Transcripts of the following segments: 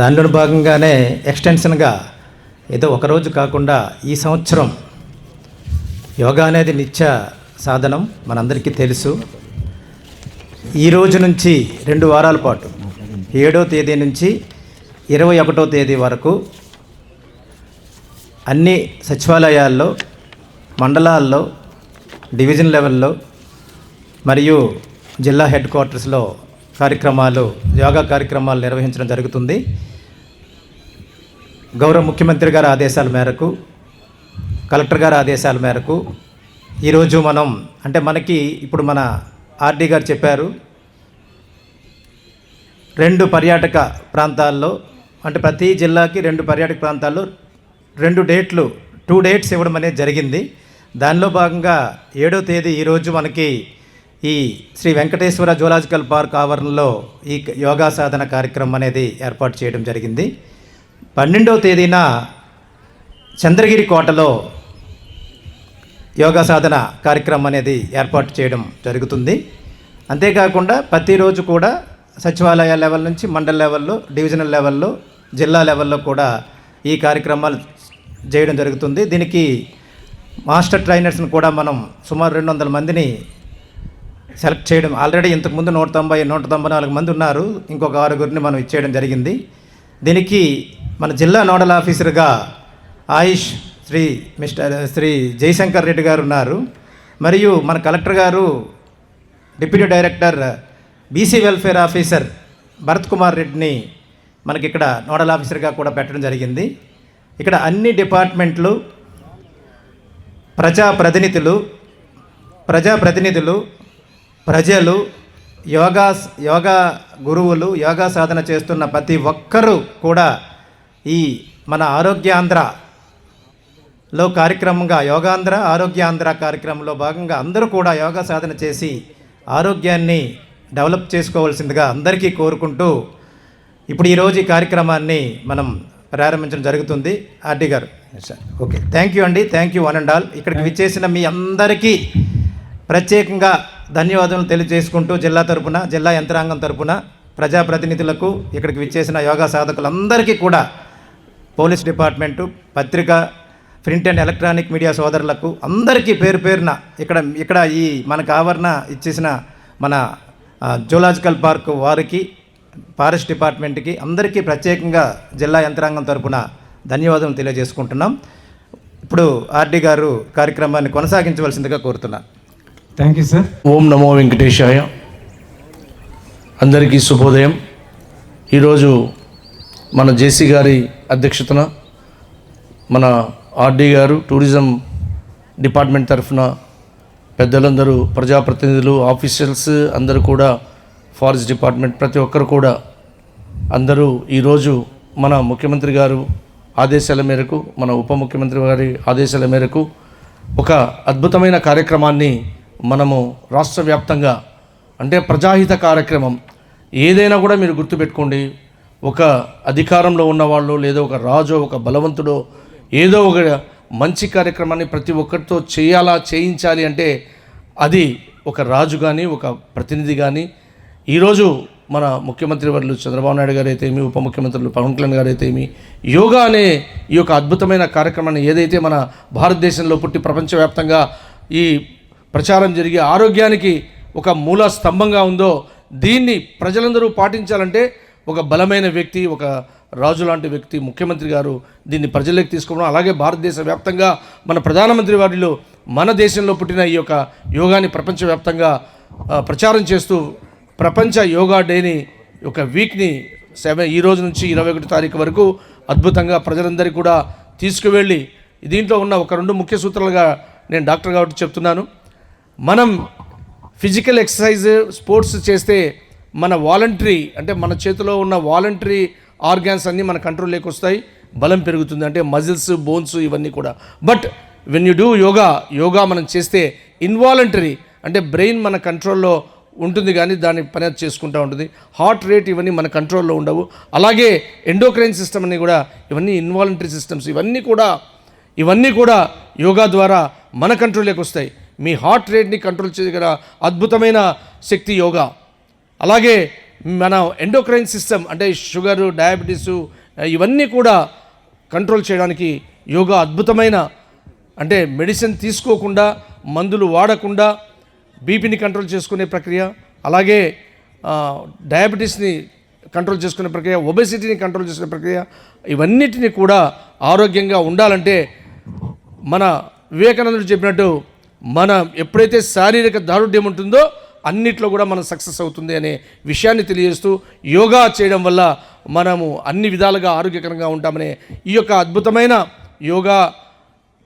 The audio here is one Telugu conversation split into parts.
దానిలో భాగంగానే ఎక్స్టెన్షన్గా ఏదో ఒకరోజు కాకుండా ఈ సంవత్సరం యోగా అనేది నిత్య సాధనం మనందరికీ తెలుసు. ఈ రోజు నుంచి 2 వారాల పాటు 7వ తేదీ నుంచి 21వ తేదీ వరకు అన్ని సచివాలయాల్లో, మండలాల్లో, డివిజన్ లెవెల్లో మరియు జిల్లా హెడ్ క్వార్టర్స్లో యోగా కార్యక్రమాలు నిర్వహించడం జరుగుతుంది. గౌరవ ముఖ్యమంత్రి గారి ఆదేశాల మేరకు, కలెక్టర్ గారి ఆదేశాల మేరకు ఈరోజు మనకి ఇప్పుడు మన ఆర్డీ గారు చెప్పారు, 2 పర్యాటక ప్రాంతాల్లో, అంటే ప్రతి జిల్లాకి 2 పర్యాటక ప్రాంతాల్లో 2 డేట్స్ ఇవ్వడం అనేది జరిగింది. దానిలో భాగంగా 7వ తేదీ ఈరోజు మనకి ఈ శ్రీ వెంకటేశ్వర జూలాజికల్ పార్క్ ఆవరణలో ఈ యోగా సాధన కార్యక్రమం అనేది ఏర్పాటు చేయడం జరిగింది. 12వ తేదీన చంద్రగిరి కోటలో యోగా సాధన కార్యక్రమం అనేది ఏర్పాటు చేయడం జరుగుతుంది. అంతేకాకుండా ప్రతిరోజు కూడా సచివాలయ లెవెల్ నుంచి మండల లెవెల్లో, డివిజనల్ లెవెల్లో, జిల్లా లెవెల్లో కూడా ఈ కార్యక్రమాలు చేయడం జరుగుతుంది. దీనికి మాస్టర్ ట్రైనర్స్ని కూడా మనం సుమారు 200 మందిని సెలెక్ట్ చేయడం, ఆల్రెడీ ఇంతకుముందు 194 మంది ఉన్నారు, ఇంకొక 6గురిని మనం ఇచ్చేయడం జరిగింది. దీనికి మన జిల్లా నోడల్ ఆఫీసర్గా ఆయుష్ శ్రీ జయశంకర్ రెడ్డి గారు ఉన్నారు. మరియు మన కలెక్టర్ గారు deputy director BC welfare officer Bharat Kumar రెడ్డిని మనకి ఇక్కడ నోడల్ ఆఫీసర్గా కూడా పెట్టడం జరిగింది. ఇక్కడ అన్ని డిపార్ట్మెంట్లు, ప్రజాప్రతినిధులు, ప్రజలు, యోగా గురువులు, యోగా సాధన చేస్తున్న ప్రతి ఒక్కరూ కూడా ఈ మన ఆరోగ్యాంధ్రలో కార్యక్రమంగా యోగాంధ్ర ఆరోగ్యాంధ్ర కార్యక్రమంలో భాగంగా అందరూ కూడా యోగా సాధన చేసి ఆరోగ్యాన్ని డెవలప్ చేసుకోవాల్సిందిగా అందరికీ కోరుకుంటూ ఇప్పుడు ఈరోజు ఈ కార్యక్రమాన్ని మనం ప్రారంభించడం జరుగుతుంది. ఆర్డీ గారు. ఓకే, థ్యాంక్ యూ అండి. Thank you one and all. ఇక్కడికి విచ్చేసిన మీ అందరికీ ప్రత్యేకంగా ధన్యవాదాలు తెలియజేసుకుంటూ జిల్లా తరపున, జిల్లా యంత్రాంగం తరపున, ప్రజాప్రతినిధులకు, ఇక్కడికి విచ్చేసిన యోగా సాధకులందరికీ కూడా, పోలీస్ డిపార్ట్మెంటు, పత్రిక, ప్రింట్ అండ్ ఎలక్ట్రానిక్ మీడియా సోదరులకు అందరికీ పేరు పేరున ఇక్కడ ఈ మనకు ఆవరణ ఇచ్చేసిన మన జూలాజికల్ పార్క్ వారికి, ఫారెస్ట్ డిపార్ట్మెంట్కి అందరికీ ప్రత్యేకంగా జిల్లా యంత్రాంగం తరపున ధన్యవాదాలు తెలియజేసుకుంటున్నాం. ఇప్పుడు ఆర్డీ గారు కార్యక్రమాన్ని కొనసాగించవలసిందిగా కోరుతున్నాను. Thank you sir. ఓం నమో వెంకటేశాయ. అందరికీ శుభోదయం. ఈరోజు మన జేసీ గారి అధ్యక్షతన మన ఆర్డీ గారు, టూరిజం డిపార్ట్మెంట్ తరఫున పెద్దలందరూ, ప్రజాప్రతినిధులు, ఆఫీషియల్స్ అందరూ కూడా, ఫారెస్ట్ డిపార్ట్మెంట్ ప్రతి ఒక్కరు కూడా అందరూ ఈరోజు మన ముఖ్యమంత్రి గారు ఆదేశాల మేరకు, మన ఉప ముఖ్యమంత్రి గారి ఆదేశాల మేరకు ఒక అద్భుతమైన కార్యక్రమాన్ని మనము రాష్ట్ర వ్యాప్తంగా, అంటే ప్రజాహిత కార్యక్రమం ఏదైనా కూడా మీరు గుర్తుపెట్టుకోండి, ఒక అధికారంలో ఉన్నవాళ్ళు లేదా ఒక రాజు, ఒక బలవంతుడో ఏదో ఒక మంచి కార్యక్రమాన్ని ప్రతి ఒక్కరితో చేయించాలి అంటే అది ఒక రాజు కానీ, ఒక ప్రతినిధి కానీ. ఈరోజు మన ముఖ్యమంత్రి వర్యులు చంద్రబాబు నాయుడు గారు అయితే ఏమి, ఉప ముఖ్యమంత్రులు పవన్ కళ్యాణ్ గారు అయితే ఏమి, యోగా అనే ఈ యొక్క అద్భుతమైన కార్యక్రమాన్ని ఏదైతే మన భారతదేశంలో పుట్టి ప్రపంచవ్యాప్తంగా ఈ ప్రచారం జరిగి ఆరోగ్యానికి ఒక మూల స్తంభంగా ఉందో, దీన్ని ప్రజలందరూ పాటించాలంటే ఒక బలమైన వ్యక్తి, ఒక రాజు లాంటి వ్యక్తి ముఖ్యమంత్రి గారు దీన్ని ప్రజల్లోకి తీసుకోవడం, అలాగే భారతదేశ వ్యాప్తంగా మన ప్రధానమంత్రి వారిలో మన దేశంలో పుట్టిన ఈ యొక్క యోగాని ప్రపంచవ్యాప్తంగా ప్రచారం చేస్తూ ప్రపంచ యోగా డేని, ఒక వీక్ని ఈ రోజు నుంచి 21 తారీఖు వరకు అద్భుతంగా ప్రజలందరికీ కూడా తీసుకువెళ్ళి, దీంట్లో ఉన్న ఒక 2 ముఖ్య సూత్రాలుగా నేను డాక్టర్ కాబట్టి చెప్తున్నాను. మనం ఫిజికల్ ఎక్సర్సైజ్, స్పోర్ట్స్ చేస్తే మన వాలంటరీ, అంటే మన చేతిలో ఉన్న వాలంటరీ ఆర్గాన్స్ అన్నీ మన కంట్రోల్లోకి వస్తాయి, బలం పెరుగుతుంది, అంటే మజిల్స్, బోన్స్ ఇవన్నీ కూడా. But when you do yoga మనం చేస్తే ఇన్వాలంటరీ, అంటే బ్రెయిన్ మన కంట్రోల్లో ఉంటుంది కానీ దాని పని చేసుకుంటూ ఉంటుంది, హార్ట్ రేట్ ఇవన్నీ మన కంట్రోల్లో ఉండవు. అలాగే ఎండోక్రైన్ సిస్టమ్ అని కూడా, ఇవన్నీ ఇన్వాలంటరీ సిస్టమ్స్, ఇవన్నీ కూడా యోగా ద్వారా మన కంట్రోల్లోకి వస్తాయి. మీ హార్ట్ రేట్ని కంట్రోల్ చేయగల అద్భుతమైన శక్తి యోగా. అలాగే మన ఎండోక్రైన్ సిస్టమ్ అంటే షుగరు, డయాబెటీసు ఇవన్నీ కూడా కంట్రోల్ చేయడానికి యోగా అద్భుతమైన, అంటే మెడిసిన్ తీసుకోకుండా, మందులు వాడకుండా బీపీని కంట్రోల్ చేసుకునే ప్రక్రియ, అలాగే డయాబెటీస్ని కంట్రోల్ చేసుకునే ప్రక్రియ, ఒబెసిటీని కంట్రోల్ చేసుకునే ప్రక్రియ, ఇవన్నిటిని కూడా ఆరోగ్యంగా ఉండాలంటే మన వివేకానందుడు చెప్పినట్టు మన ఎప్పుడైతే శారీరక దారుఢ్యం ఉంటుందో అన్నిట్లో కూడా మనం సక్సెస్ అవుతుంది అనే విషయాన్ని తెలియజేస్తూ యోగా చేయడం వల్ల మనము అన్ని విధాలుగా ఆరోగ్యకరంగా ఉంటామనే ఈ యొక్క అద్భుతమైన యోగా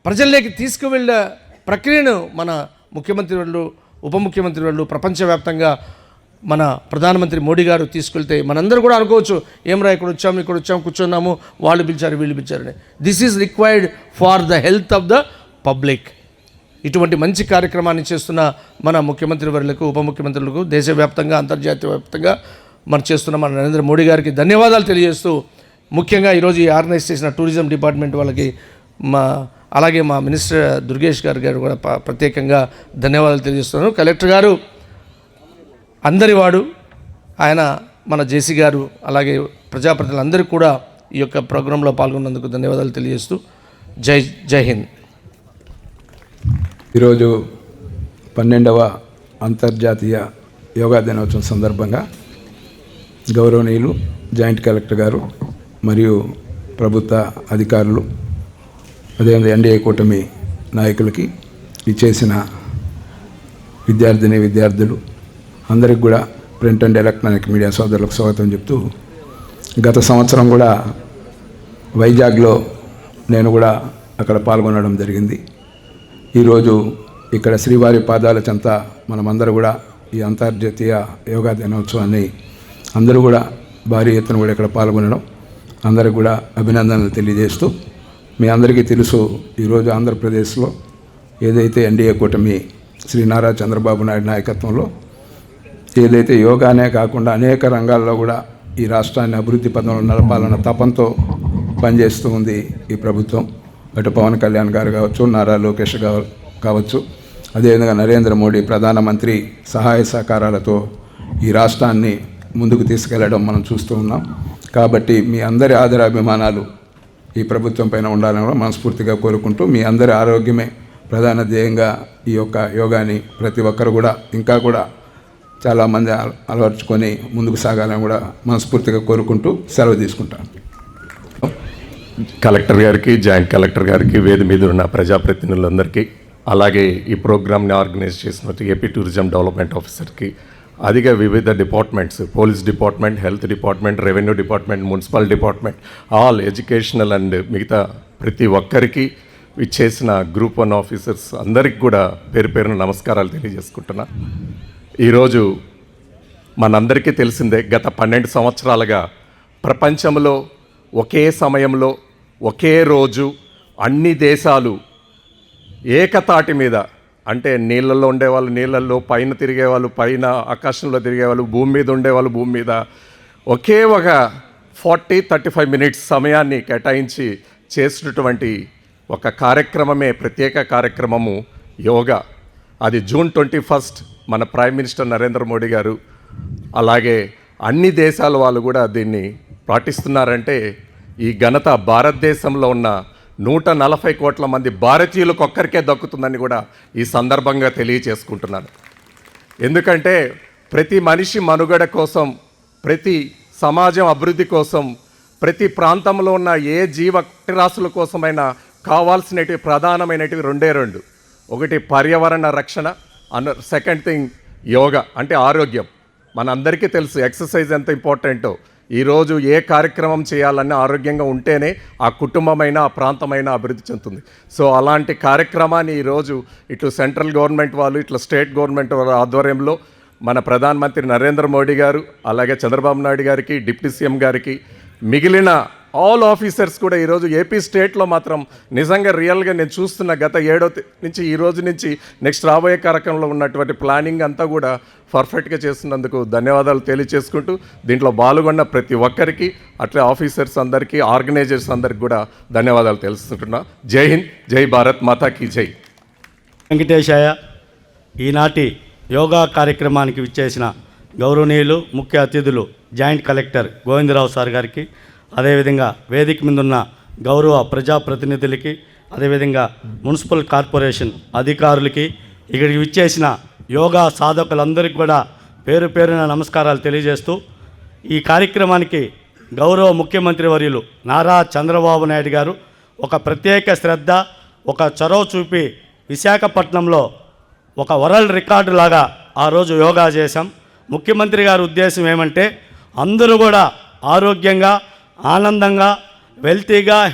ప్రజల్లోకి తీసుకువెళ్ళే ప్రక్రియను మన ముఖ్యమంత్రి వాళ్ళు, ఉప ముఖ్యమంత్రి వాళ్ళు ప్రపంచవ్యాప్తంగా మన ప్రధానమంత్రి మోడీ గారు తీసుకెళ్తే మనందరూ కూడా అనుకోవచ్చు, ఏమరా ఇక్కడ వచ్చాము కూర్చున్నాము, వాళ్ళు పిలిచారు వీళ్ళు పిలిచారని. This is required for the health of the public. ఇటువంటి మంచి కార్యక్రమాన్ని చేస్తున్న మన ముఖ్యమంత్రి వర్యులకు, ఉప ముఖ్యమంత్రులకు, దేశవ్యాప్తంగా అంతర్జాతీయ వ్యాప్తంగా చేస్తున్న మన నరేంద్ర మోడీ గారికి ధన్యవాదాలు తెలియజేస్తూ, ముఖ్యంగా ఈరోజు ఈ ఆర్గనైజ్ చేసిన టూరిజం డిపార్ట్మెంట్ వాళ్ళకి, అలాగే మా మినిస్టర్ దుర్గేష్ గారు కూడా ప్రత్యేకంగా ధన్యవాదాలు తెలియజేస్తున్నాను. కలెక్టర్ గారు అందరివాడు, ఆయన మన జేసీ గారు, అలాగే ప్రజాప్రతినిధులందరికీ కూడా ఈ యొక్క ప్రోగ్రాంలో పాల్గొన్నందుకు ధన్యవాదాలు తెలియజేస్తూ జై హింద్. ఈరోజు 12వ అంతర్జాతీయ యోగా దినోత్సవం సందర్భంగా గౌరవనీయులు జాయింట్ కలెక్టర్ గారు మరియు ప్రభుత్వ అధికారులు, అదేవిధంగా ఎన్డీఏ కూటమి నాయకులకి, ఇచ్చేసిన విద్యార్థులు అందరికి కూడా ప్రింట్ అండ్ ఎలక్ట్రానిక్ మీడియా సోదరులకు స్వాగతం చెప్తూ, గత సంవత్సరం కూడా వైజాగ్లో నేను కూడా అక్కడ పాల్గొనడం జరిగింది. ఈరోజు ఇక్కడ శ్రీవారి పాదాల చెంత మనమందరూ కూడా ఈ అంతర్జాతీయ యోగా దినోత్సవాన్ని అందరూ కూడా భారీ ఎత్తున కూడా ఇక్కడ పాల్గొనడం అందరికి కూడా అభినందనలు తెలియజేస్తూ, మీ అందరికీ తెలుసు, ఈరోజు ఆంధ్రప్రదేశ్లో ఏదైతే ఎన్డీఏ కూటమి శ్రీ నారా చంద్రబాబు నాయుడు నాయకత్వంలో ఏదైతే యోగానే కాకుండా అనేక రంగాల్లో కూడా ఈ రాష్ట్రాన్ని అభివృద్ధి పదంలో నడపాలన్న తపంతో పనిచేస్తూ ఉంది ఈ ప్రభుత్వం. అటు పవన్ కళ్యాణ్ గారు కావచ్చు, నారా లోకేష్ గారు కావచ్చు, అదేవిధంగా నరేంద్ర మోడీ ప్రధానమంత్రి సహాయ సహకారాలతో ఈ రాష్ట్రాన్ని ముందుకు తీసుకెళ్లడం మనం చూస్తూ ఉన్నాం. కాబట్టి మీ అందరి ఆదరాభిమానాలు ఈ ప్రభుత్వం పైన ఉండాలని కూడా మనస్ఫూర్తిగా కోరుకుంటూ, మీ అందరి ఆరోగ్యమే ప్రధాన ధ్యేయంగా ఈ యొక్క యోగాని ప్రతి ఒక్కరు కూడా ఇంకా కూడా చాలామంది అలవర్చుకొని ముందుకు సాగాలని కూడా మనస్ఫూర్తిగా కోరుకుంటూ సెలవు తీసుకుంటాను. కలెక్టర్ గారికి, జాయింట్ కలెక్టర్ గారికి, వేది మీద ఉన్న ప్రజాప్రతినిధులందరికీ, అలాగే ఈ ప్రోగ్రామ్ని ఆర్గనైజ్ చేసినట్టు ఏపీ టూరిజం డెవలప్మెంట్ ఆఫీసర్కి, అదిగా వివిధ departments, police department, health department, revenue department, municipal department, all educational and మిగతా ప్రతి ఒక్కరికి ఇచ్చేసిన గ్రూప్ 1 ఆఫీసర్స్ అందరికి కూడా పేరు పేరున నమస్కారాలు తెలియజేసుకుంటున్నా. ఈరోజు మనందరికీ తెలిసిందే, గత 12 సంవత్సరాలుగా ప్రపంచంలో ఒకే సమయంలో ఒకే రోజు అన్ని దేశాలు ఏకతాటి మీద, అంటే నీళ్ళల్లో ఉండేవాళ్ళు నీళ్ళల్లో, పైన తిరిగేవాళ్ళు పైన, ఆకాశంలో తిరిగేవాళ్ళు, భూమి మీద ఉండేవాళ్ళు భూమి మీద, ఒకే ఒక 40-35 మినిట్స్ సమయాన్ని కేటాయించి చేసినటువంటి ఒక కార్యక్రమమే, ప్రత్యేక కార్యక్రమము యోగా. అది జూన్ 21 మన ప్రైమ్ మినిస్టర్ నరేంద్ర మోడీ గారు, అలాగే అన్ని దేశాల వాళ్ళు కూడా దీన్ని పాటిస్తున్నారంటే ఈ ఘనత భారతదేశంలో ఉన్న 140 కోట్ల మంది భారతీయులకు ఒక్కరికే దక్కుతుందని కూడా ఈ సందర్భంగా తెలియచేసుకుంటున్నాను. ఎందుకంటే ప్రతి మనిషి మనుగడ కోసం, ప్రతి సమాజం అభివృద్ధి కోసం, ప్రతి ప్రాంతంలో ఉన్న ఏ జీవరాశుల కోసమైనా కావాల్సినవి ప్రధానమైనవి రెండు. ఒకటి పర్యావరణ రక్షణ, సెకండ్ థింగ్ యోగా అంటే ఆరోగ్యం. మనందరికీ తెలుసు ఎక్సర్సైజ్ ఎంత ఇంపార్టెంటో. ఈరోజు ఏ కార్యక్రమం చేయాలన్నా ఆరోగ్యంగా ఉంటేనే ఆ కుటుంబమైనా ఆ ప్రాంతమైనా అభివృద్ధి చెందుతుంది. సో అలాంటి కార్యక్రమాన్ని ఈరోజు ఇటు సెంట్రల్ గవర్నమెంట్ వాళ్ళు, ఇట్లా స్టేట్ గవర్నమెంట్ వాళ్ళ ఆధ్వర్యంలో మన ప్రధానమంత్రి నరేంద్ర మోడీ గారు, అలాగే చంద్రబాబు నాయుడు గారికి, డిప్యూటీ సీఎం గారికి, మిగిలిన ఆల్ ఆఫీసర్స్ కూడా ఈరోజు ఏపీ స్టేట్లో మాత్రం నిజంగా రియల్గా నేను చూస్తున్న గత 7వ నుంచి ఈ రోజు నుంచి నెక్స్ట్ రాబోయే కార్యక్రమంలో ఉన్నటువంటి ప్లానింగ్ అంతా కూడా పర్ఫెక్ట్గా చేస్తున్నందుకు ధన్యవాదాలు తెలియచేసుకుంటూ, దీంట్లో పాల్గొన్న ప్రతి ఒక్కరికి, అట్లే ఆఫీసర్స్ అందరికీ, ఆర్గనైజర్స్ అందరికీ కూడా ధన్యవాదాలు తెలుసుకుంటున్నా. జై హింద్, జై భారత్ మాతాకి జై. వెంకటేశాయ. ఈనాటి యోగా కార్యక్రమానికి విచ్చేసిన గౌరవనీయులు ముఖ్య అతిథులు జాయింట్ కలెక్టర్ గోవిందరావు సార్ గారికి, అదేవిధంగా వేదిక మీద ఉన్న గౌరవ ప్రజాప్రతినిధులకి, అదేవిధంగా మున్సిపల్ కార్పొరేషన్ అధికారులకి, ఇక్కడికి విచ్చేసిన యోగా సాధకులందరికీ కూడా పేరు పేరున నమస్కారాలు తెలియజేస్తూ, ఈ కార్యక్రమానికి గౌరవ ముఖ్యమంత్రి వర్యులు నారా చంద్రబాబు నాయుడు గారు ఒక ప్రత్యేక శ్రద్ధ, ఒక చొరవ చూపి విశాఖపట్నంలో ఒక వరల్డ్ రికార్డు లాగా ఆ రోజు యోగా చేశాం. ముఖ్యమంత్రి గారి ఉద్దేశం ఏమంటే అందరూ కూడా ఆరోగ్యంగా, ఆనందంగా,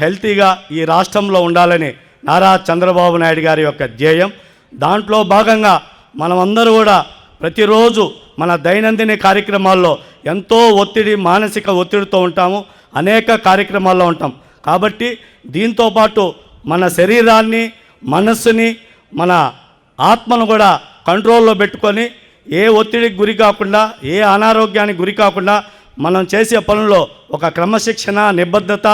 హెల్తీగా ఈ రాష్ట్రంలో ఉండాలని నారా చంద్రబాబు నాయుడు గారి యొక్క ధ్యేయం. దాంట్లో భాగంగా మనమందరూ కూడా ప్రతిరోజు మన దైనందిన కార్యక్రమాల్లో ఎంతో మానసిక ఒత్తిడితో ఉంటాము, అనేక కార్యక్రమాల్లో ఉంటాం. కాబట్టి దీంతోపాటు మన శరీరాన్ని, మనస్సుని, మన ఆత్మను కూడా కంట్రోల్లో పెట్టుకొని ఏ ఒత్తిడికి గురి కాకుండా, ఏ అనారోగ్యానికి గురి కాకుండా మనం చేసే పనుల్లో ఒక క్రమశిక్షణ, నిబద్ధత,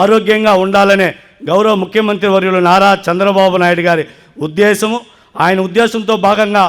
ఆరోగ్యంగా ఉండాలనే గౌరవ ముఖ్యమంత్రి వర్యులు నారా చంద్రబాబు నాయుడు గారి ఉద్దేశము. ఆయన ఉద్దేశంతో భాగంగా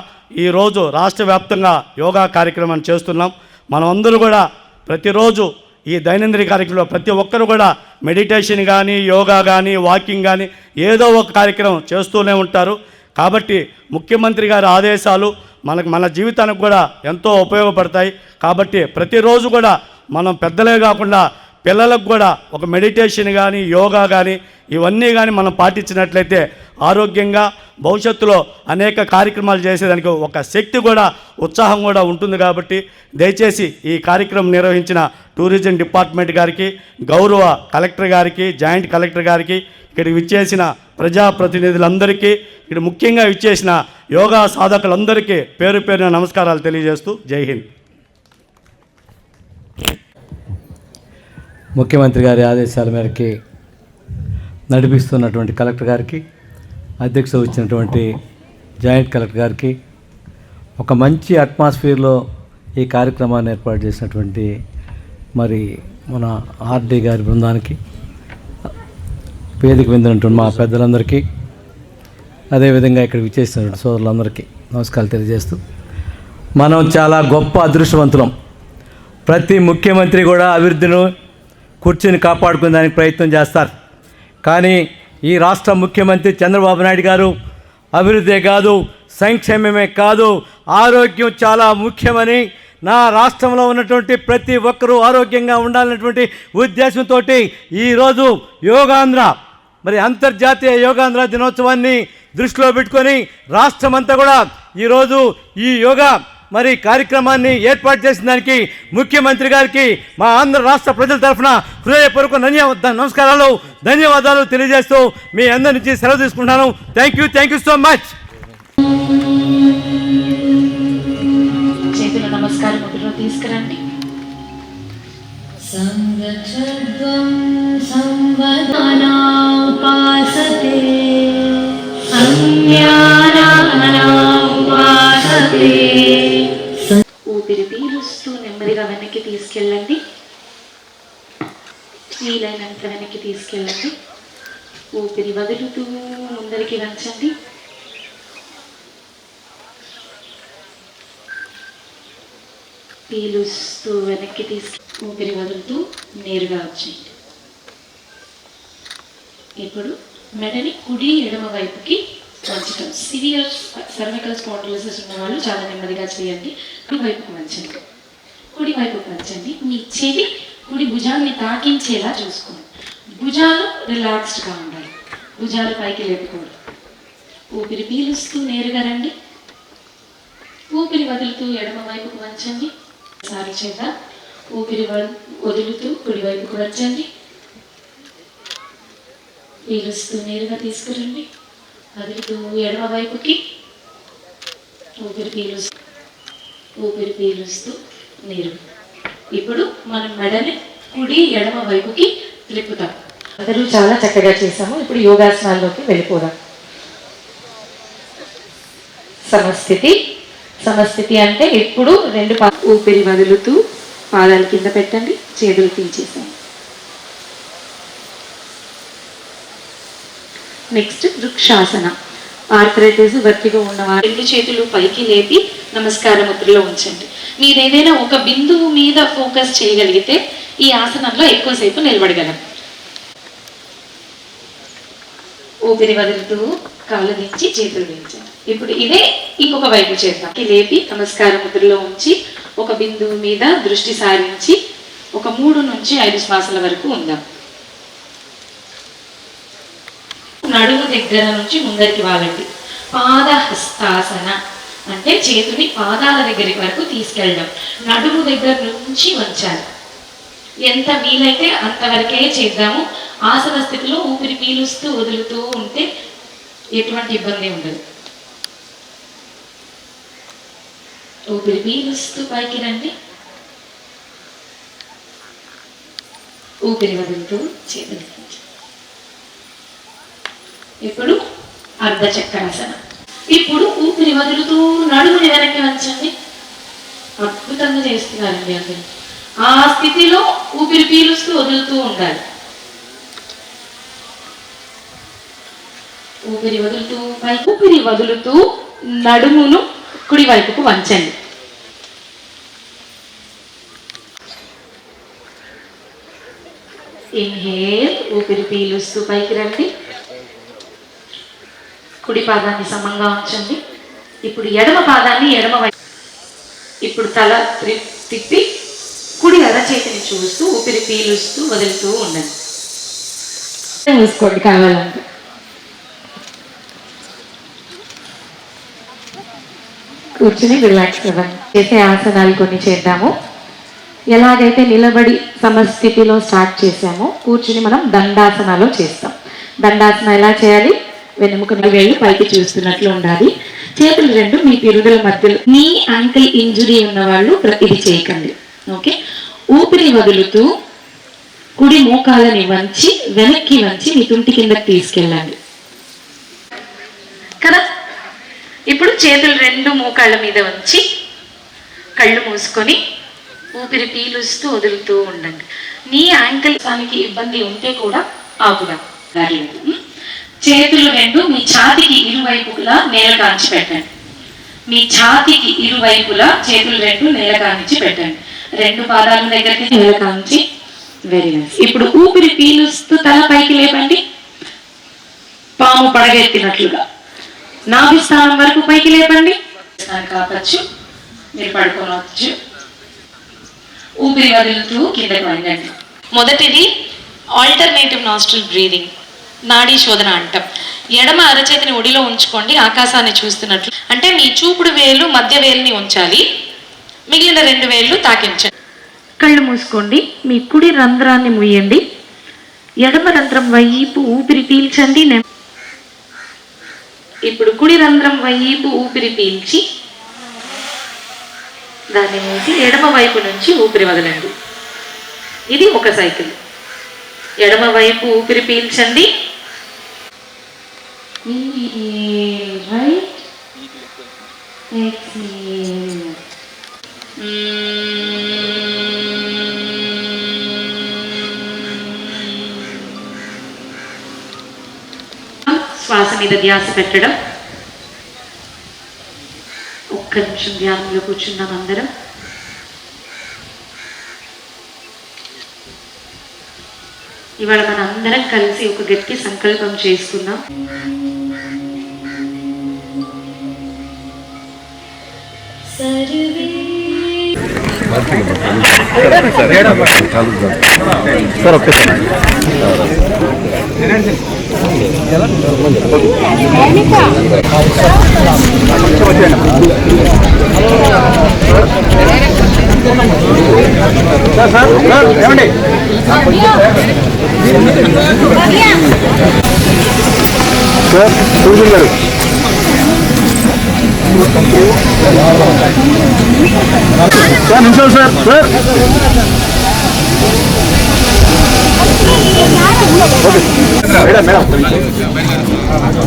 ఈరోజు రాష్ట్ర వ్యాప్తంగా యోగా కార్యక్రమాన్ని చేస్తున్నాం. మనమందరూ కూడా ప్రతిరోజు ఈ దైనందిన కార్యక్రమంలో ప్రతి ఒక్కరు కూడా మెడిటేషన్ కానీ, యోగా కానీ, వాకింగ్ కానీ ఏదో ఒక కార్యక్రమం చేస్తూనే ఉంటారు. కాబట్టి ముఖ్యమంత్రి గారి ఆదేశాలు మన జీవితానికి కూడా ఎంతో ఉపయోగపడతాయి. కాబట్టి ప్రతిరోజు కూడా మనం పెద్దలే కాకుండా పిల్లలకు కూడా ఒక మెడిటేషన్ కానీ, యోగా కానీ ఇవన్నీ కానీ మనం పాటించినట్లయితే ఆరోగ్యంగా భవిష్యత్తులో అనేక కార్యక్రమాలు చేసేదానికి ఒక శక్తి కూడా, ఉత్సాహం కూడా ఉంటుంది. కాబట్టి దయచేసి ఈ కార్యక్రమం నిర్వహించిన టూరిజం డిపార్ట్మెంట్ గారికి, గౌరవ కలెక్టర్ గారికి, జాయింట్ కలెక్టర్ గారికి, ఇక్కడికి విచ్చేసిన ప్రజాప్రతినిధులందరికీ, ఇక్కడ ముఖ్యంగా విచ్చేసిన యోగా సాధకులందరికీ పేరు పేరున నమస్కారాలు తెలియజేస్తూ జై హింద్. ముఖ్యమంత్రి గారి ఆదేశాల మేరకి నడిపిస్తున్నటువంటి కలెక్టర్ గారికి, అధ్యక్షత వచ్చినటువంటి జాయింట్ కలెక్టర్ గారికి, ఒక మంచి అట్మాస్ఫియర్లో ఈ కార్యక్రమాన్ని ఏర్పాటు చేసినటువంటి మరి మన ఆర్డీ గారి బృందానికి, వేదిక మీద ఉన్నటువంటి మా పెద్దలందరికీ, అదేవిధంగా ఇక్కడ విచ్చేసినటువంటి సోదరులందరికీ నమస్కారాలు తెలియజేస్తూ, మనం చాలా గొప్ప అదృష్టవంతులం. ప్రతి ముఖ్యమంత్రి కూడా అభివృద్ధిని కూర్చుని కాపాడుకునే దానికి ప్రయత్నం చేస్తారు. కానీ ఈ రాష్ట్ర ముఖ్యమంత్రి చంద్రబాబు నాయుడు గారు అభివృద్ధే కాదు, సంక్షేమమే కాదు, ఆరోగ్యం చాలా ముఖ్యమని, నా రాష్ట్రంలో ఉన్నటువంటి ప్రతి ఒక్కరూ ఆరోగ్యంగా ఉండాలన్నటువంటి ఉద్దేశంతో ఈరోజు యోగాంధ్ర మరి అంతర్జాతీయ యోగాంధ్ర దినోత్సవాన్ని దృష్టిలో పెట్టుకొని రాష్ట్రమంతా కూడా ఈరోజు ఈ యోగా మరి కార్యక్రమాన్ని ఏర్పాటు చేసిన దానికి ముఖ్యమంత్రి గారికి మా ఆంధ్ర రాష్ట్ర ప్రజల తరఫున హృదయపూర్వక నమస్కారాలు, ధన్యవాదాలు తెలియజేస్తూ మీ అందరి నుంచి సెలవు తీసుకుంటున్నాను. Thank you so much. చేతుల నమస్కారం ముద్రలో తీసుకురండి. సంగచ్చద్వం సంవదనాపాసతే సంజ్ఞానాపాసతే. ఊపిరి పీలుస్తూ నెమ్మదిగా వెనక్కి తీసుకెళ్ళండి. వీలైనంత వెనక్కి తీసుకెళ్ళండి. ఊపిరి వదులుతూ ముందరికి వంచండి. పీలుస్తూ వెనక్కి ఊపిరి వదులుతూ నేరుగా వచ్చేయండి. ఇప్పుడు మెడని కుడి ఎడమ వైపుకి వంచడం. సివియర్ సర్వికల్ స్పాండిలోసిస్ ఉన్న వాళ్ళు చాలా నెమ్మదిగా చేయండి. కుడి వైపుకి వంచండి. కుడి వైపుకి వంచండి. మీ చెవి కుడి భుజాన్ని తాకించేలా చూసుకోండి. భుజాలు రిలాక్స్డ్గా ఉండాలి, భుజాలు పైకి లేపకూడదు. ఊపిరి పీలుస్తూ నేరుగా రండి. ఊపిరి వదులుతూ ఎడమ వైపుకు వంచండి. సారి చేద్దాం. ఊపిరి వదులుతూ కుడి వైపుకు వంచండి. పీలుస్తూ నేరుగా తీసుకురండి. వదులుతూ ఎడమ వైపుకి. ఊపిరి పీలుస్తూ నేరుగా. ఇప్పుడు మనం మెడని కుడి ఎడమ వైపుకి త్రిప్పుతాం. అందరూ చాలా చక్కగా చేసాము. ఇప్పుడు యోగాసనాల్లోకి వెళ్ళిపోదాం. సమస్థితి అంటే ఎప్పుడు రెండు ఊపిరి వదులుతూ పాదాలు కింద పెట్టండి, చేతులు తీసేసాం. నెక్స్ట్ వృక్షాసన. ఆర్థరైటిస్ వర్తిగా ఉన్నవారు రెండు చేతులు పైకి లేపి నమస్కార ముద్రలో ఉంచండి. మీరు ఏదైనా ఒక బిందువు మీద ఫోకస్ చేయగలిగితే ఈ ఆసనంలో ఎక్కువసేపు నిలబడగలం. ఊపిరి వదులుతూ కాళ్ళు దించి చేతులు దించండి. ఇప్పుడు ఇదే ఇంకొక వైపు చేద్దాం. లేపి నమస్కార ముద్రలో ఉంచి ఒక బిందువు మీద దృష్టి సారించి ఒక 3 నుంచి 5 శ్వాసల వరకు ఉందాం. నడుము దగ్గర నుంచి ముందరికి వాలండి. పాదహస్తాసన అంటే చేతుని పాదాల దగ్గరికి వరకు తీసుకెళ్ళడం. నడుము దగ్గర నుంచి వంచాలి. ఎంత వీలైతే అంతవరకే చేద్దాము. ఆసన స్థితిలో ఊపిరి పీలుస్తూ వదులుతూ ఉంటే ఎటువంటి ఇబ్బంది ఉండదు. ఊపిరి పీలుస్తూ పైకి రండి. ఊపిరి వదులుతూ చేతులు. ఇప్పుడు అర్ధచక్రాసన. ఇప్పుడు ఊపిరి వదులుతూ నడుముని వెనక్కి వంచండి. అద్భుతంగా చేస్తున్నారండి అందరూ. ఆ స్థితిలో ఊపిరి పీలుస్తూ వదులుతూ ఉండాలి. ఊపిరి వదులుతూ ఊపిరి వదులుతూ నడుమును కుడి వైపుకు వంచండి. ఇన్హేల్. ఊపిరి పీలుస్తూ పైకి రండి. కుడి పాదాన్ని సమంగా ఉంచండి. ఇప్పుడు ఎడమ పాదాన్ని ఎడమ వైపు. ఇప్పుడు తల తిప్పి కుడి అరచేతిని చూస్తూ ఊపిరి పీలుస్తూ వదులుతూ ఉండండి. చూసుకోండి కావాలంటే. కూర్చుని రిలాక్స్ అవ్వండి. చేసే ఆసనాలు కొన్ని చేద్దాము. ఎలాగైతే నిలబడి సమస్థితిలో స్టార్ట్ చేసామో కూర్చుని మనం దండాసనాలు చేస్తాం. దండాసన ఎలా చేయాలి? వెనుముక వేళ్ళు పైకి చూస్తున్నట్లు ఉండాలి. చేతులు 2 మీ పిరుదుల మధ్యలో. నీ యాంకిల్ ఇంజురీ ఉన్న వాళ్ళు ఇది చేయకండి. ఓకే. ఊపిరి వదులుతూ కుడి మోకాలని వంచి వెనక్కి వంచి మీ తుంటి కిందకి తీసుకెళ్ళండి కదా. ఇప్పుడు చేతులు 2 మోకాళ్ళ మీద వంచి కళ్ళు మూసుకొని ఊపిరి పీలుస్తూ వదులుతూ ఉండండి. నీ యాంకిల్ దానికి ఇబ్బంది ఉంటే కూడా ఆపుదాం. చేతులు 2 మీ ఛాతికి ఇరువైపులా నేల కాంచి పెట్టండి. మీ ఛాతికి ఇరువైపులా చేతులు 2 నేల కాంచి పెట్టండి. 2 పాదాల దగ్గరికి నేల కాంచి. Very nice. ఇప్పుడు ఊపిరి పీలుస్తూ తల పైకి లేపండి. పాము పడగెత్తినట్లుగా నాభి స్థానం వరకు పైకి లేపండి. కావచ్చు, మీరు పడుకోవచ్చు. ఊపిరి వదులుతూ కిందకి వంగండి. మొదటిది ఆల్టర్నేటివ్ నాస్ట్రల్ బ్రీదింగ్, నాడీ శోధన అంటాం. ఎడమ అరచేతిని ఒడిలో ఉంచుకోండి, ఆకాశాన్ని చూస్తున్నట్లు. అంటే మీ చూపుడు వేలు మధ్య వేలుని ఉంచాలి, మిగిలిన 2 వేళ్ళు తాకించండి. కళ్ళు మూసుకోండి. మీ కుడి రంధ్రాన్ని మూయండి. ఎడమ రంధ్రం వైపు ఊపిరి పీల్చండి. ఇప్పుడు కుడి రంధ్రం వైపు ఊపిరి పీల్చి దాన్ని మూసి ఎడమ వైపు నుంచి ఊపిరి వదలండి. ఇది ఒక సైకిల్. ఎడమ వైపు ఊపిరి పీల్చండి. రైట్. శ్వాస మీద ధ్యాస పెట్టడం. ఒక్క నిమిషం ధ్యానంలో కూర్చున్నాం అందరం. ఇవాళ మన అందరం కలిసి ఒక గట్టి సంకల్పం చేసుకుందాం.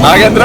నాగేంద్ర